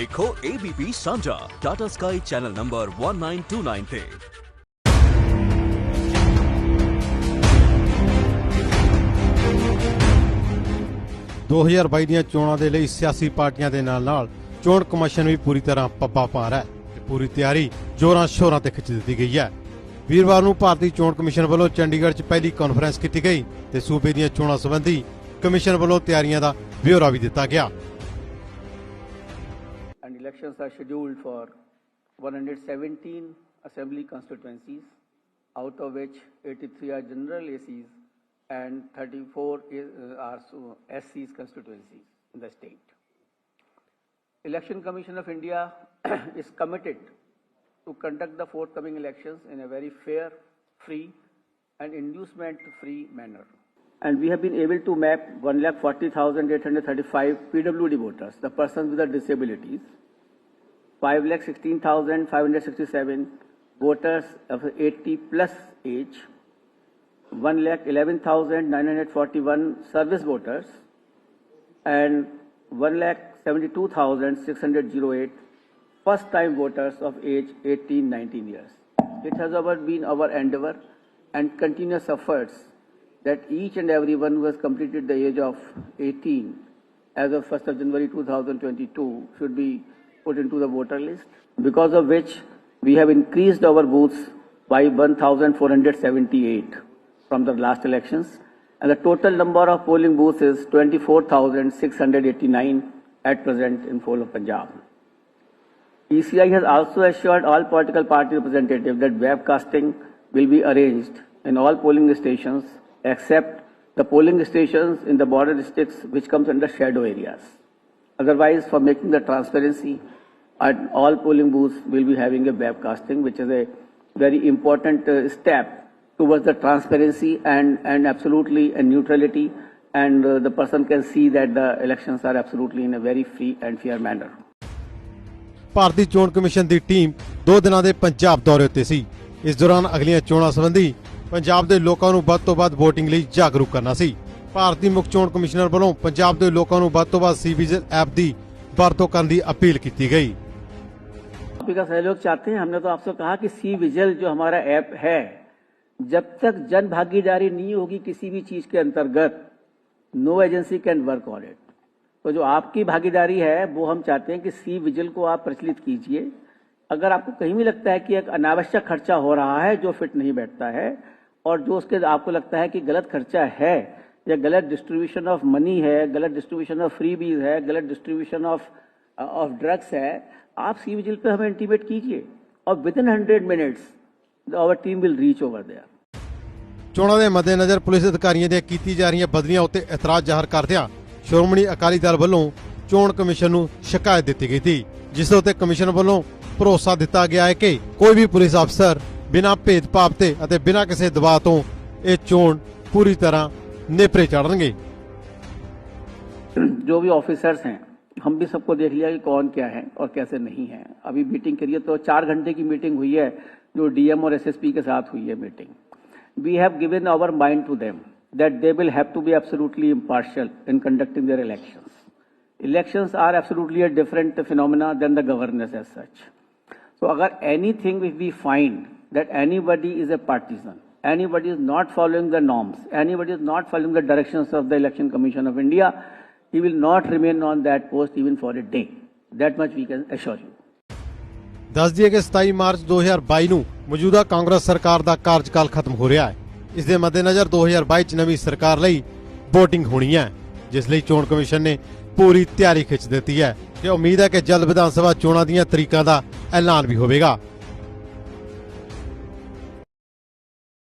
देखो ABP सांझा Tata sky channel number 1929 ਤੇ। दो 2022 ਦੀਆਂ ਚੋਣਾਂ ਦੇ ਲਈ ਸਿਆਸੀ ਪਾਰਟੀਆਂ ਦੇ ਨਾਲ ਚੋਣ ਕਮਿਸ਼ਨ ਵੀ ਪੂਰੀ ਤਰ੍ਹਾਂ ਪੱਬਾ ਭਾਰ ਹੈ ਤੇ ਪੂਰੀ ਤਿਆਰੀ ਜ਼ੋਰਾਂ ਸ਼ੋਰਾਂ ਤੇ ਖਿੱਚ ਦਿੱਤੀ ਗਈ ਹੈ। ਵੀਰਵਾਰ ਨੂੰ ਭਾਰਤੀ ਚੋਣ ਕਮਿਸ਼ਨ ਵੱਲੋਂ ਚੰਡੀਗੜ੍ਹ 'ਚ ਪਹਿਲੀ ਕਾਨਫਰੰਸ ਕੀਤੀ ਗਈ ਤੇ ਸੂਬੇ ਦੀਆਂ ਚੋਣਾਂ ਸੰਬੰਧੀ ਕਮਿਸ਼ਨ ਵੱਲੋਂ ਤਿਆਰੀਆਂ ਦਾ ਬਿਊਰਾ ਵੀ ਦਿੱਤਾ ਗਿਆ। And elections are scheduled for 117 assembly constituencies, out of which 83 are general ACs and 34 are SCs constituencies in the state. Election Commission of India is committed to conduct the forthcoming elections in a very fair, free and inducement-free manner. And we have been able to map 1,40,835 PWD voters, the persons with the disabilities, 5,16,567 voters of 80 plus age, 1,11,941 service voters, and 1,72,608 first-time voters of age 18-19 years. It has been our endeavor and continuous efforts that each and everyone who has completed the age of 18 as of 1st of January 2022 should be put into the voter list, because of which we have increased our booths by 1,478 from the last elections, and the total number of polling booths is 24,689 at present in whole of Punjab. ECI has also assured all political party representatives that webcasting will be arranged in all polling stations except the polling stations in the border districts which comes under shadow areas. Otherwise, for making the transparency, all polling booths will be having a webcasting, which is a very important step towards the transparency and absolutely a neutrality, and the person can see that the elections are absolutely in a very free and fair manner. ਭਾਰਤੀ ਚੋਣ commission ਦੀ team 2 ਦਿਨਾਂ ਦੇ ਪੰਜਾਬ ਦੌਰੇ ਉੱਤੇ ਸੀ। ਇਸ ਦੌਰਾਨ ਅਗਲੀਆਂ ਚੋਣਾਂ ਸੰਬੰਧੀ ਪੰਜਾਬ ਦੇ ਲੋਕਾਂ ਨੂੰ ਵੱਧ ਤੋਂ ਵੱਧ ਵੋਟਿੰਗ ਲਈ ਜਾਗਰੂਕ ਕਰਨਾ ਸੀ। ਭਾਰਤੀ ਮੁੱਖ ਚੋਣ ਕਮਿਸ਼ਨਰ ਵੱਲੋਂ ਪੰਜਾਬ ਦੇ ਲੋਕਾਂ ਨੂੰ ਵੱਧ ਤੋਂ ਵੱਧ C-Vigil ऐप ਦੀ ਵਰਤੋਂ ਕਰਨ ਦੀ अपील की गई। का सहयोग चाहते हैं। हमने तो आपसे कहा कि C-Vigil जो हमारा ऐप है, जब तक जन भागीदारी नहीं होगी किसी भी चीज के अंतर्गत, no agency can work on it. तो जो आपकी भागीदारी है वो हम चाहते हैं कि C-Vigil को आप प्रचलित कीजिए। अगर आपको कहीं भी लगता है कि एक अनावश्यक खर्चा हो रहा है जो फिट नहीं बैठता है, और जो उसके आपको लगता है कि गलत खर्चा है या गलत डिस्ट्रीब्यूशन ऑफ मनी है, गलत डिस्ट्रीब्यूशन ऑफ फ्रीबीज है, गलत डिस्ट्रीब्यूशन ऑफ ड्रग्स है, आप C-Vigil पे हमें इंटीमेट कीजिए और within 100 minutes our team will reach over there. ਚੋਣਾਂ ਦੇ ਮੱਦੇਨਜ਼ਰ ਪੁਲਿਸ ਅਧਿਕਾਰੀਆਂ ਦੀਆਂ ਕੀਤੀ ਜਾ ਰਹੀਆਂ ਬਦਲੀਆਂ ਉੱਤੇ ਇਤਰਾਜ਼ ਜ਼ਾਹਰ ਕਰਦਿਆਂ ਸ਼੍ਰੋਮਣੀ ਅਕਾਲੀ ਦਲ ਵੱਲੋਂ ਚੋਣ ਕਮਿਸ਼ਨ ਨੂੰ ਸ਼ਿਕਾਇਤ ਦਿੱਤੀ ਗਈ ਸੀ, ਜਿਸ ਉੱਤੇ ਕਮਿਸ਼ਨ ਵੱਲੋਂ ਭਰੋਸਾ ਦਿੱਤਾ ਗਿਆ ਹੈ ਕਿ ਕੋਈ ਵੀ ਪੁਲਿਸ ਅਫਸਰ ਬਿਨਾਂ ਭੇਦਭਾਵ ਤੇ ਅਤੇ ਬਿਨਾਂ ਕਿਸੇ ਦਬਾਅ ਤੋਂ ਇਹ ਚੋਣ ਪੂਰੀ ਤਰ੍ਹਾਂ ਨੇਪਰੇ ਚਾੜਨਗੇ। जो भी ऑफिसर्स हैं, हम भी सबको देख लिया कि कौन क्या है और कैसे नहीं है। अभी मीटिंग करिए तो 4 घंटे की मीटिंग हुई है जो DM और SSP के साथ हुई है meeting. We have given our mind to them that they will have to be absolutely impartial in conducting their elections. Elections are absolutely a different phenomena than the governance as such. So agar anything if we find that anybody is a partisan, anybody is not following the norms, anybody is not following the directions of the Election Commission of India, he will not remain on that post even for a day. That much we can assure you. ਦੱਸ ਦਈਏ ਕਿ 27 March 2022 ਨੂੰ ਮੌਜੂਦਾ ਕਾਂਗਰਸ ਸਰਕਾਰ ਦਾ ਕਾਰਜਕਾਲ ਖਤਮ ਹੋ ਰਿਹਾ ਹੈ। ਇਸ ਦੇ ਮੱਦੇਨਜ਼ਰ 2022 ਚ ਨਵੀਂ ਸਰਕਾਰ ਲਈ VOTING ਹੋਣੀ ਹੈ, ਜਿਸ ਲਈ ਚੋਣ ਕਮਿਸ਼ਨ ਨੇ ਪੂਰੀ ਤਿਆਰੀ ਖਿੱਚ ਦਿੱਤੀ ਹੈ ਤੇ ਉਮੀਦ ਹੈ ਕਿ ਜਲਦ ਵਿਧਾਨ ਸਭਾ ਚੋਣਾਂ ਦੀਆਂ ਤਰੀਕਾਂ ਦਾ ਐਲਾਨ ਵੀ ਹੋਵੇਗਾ।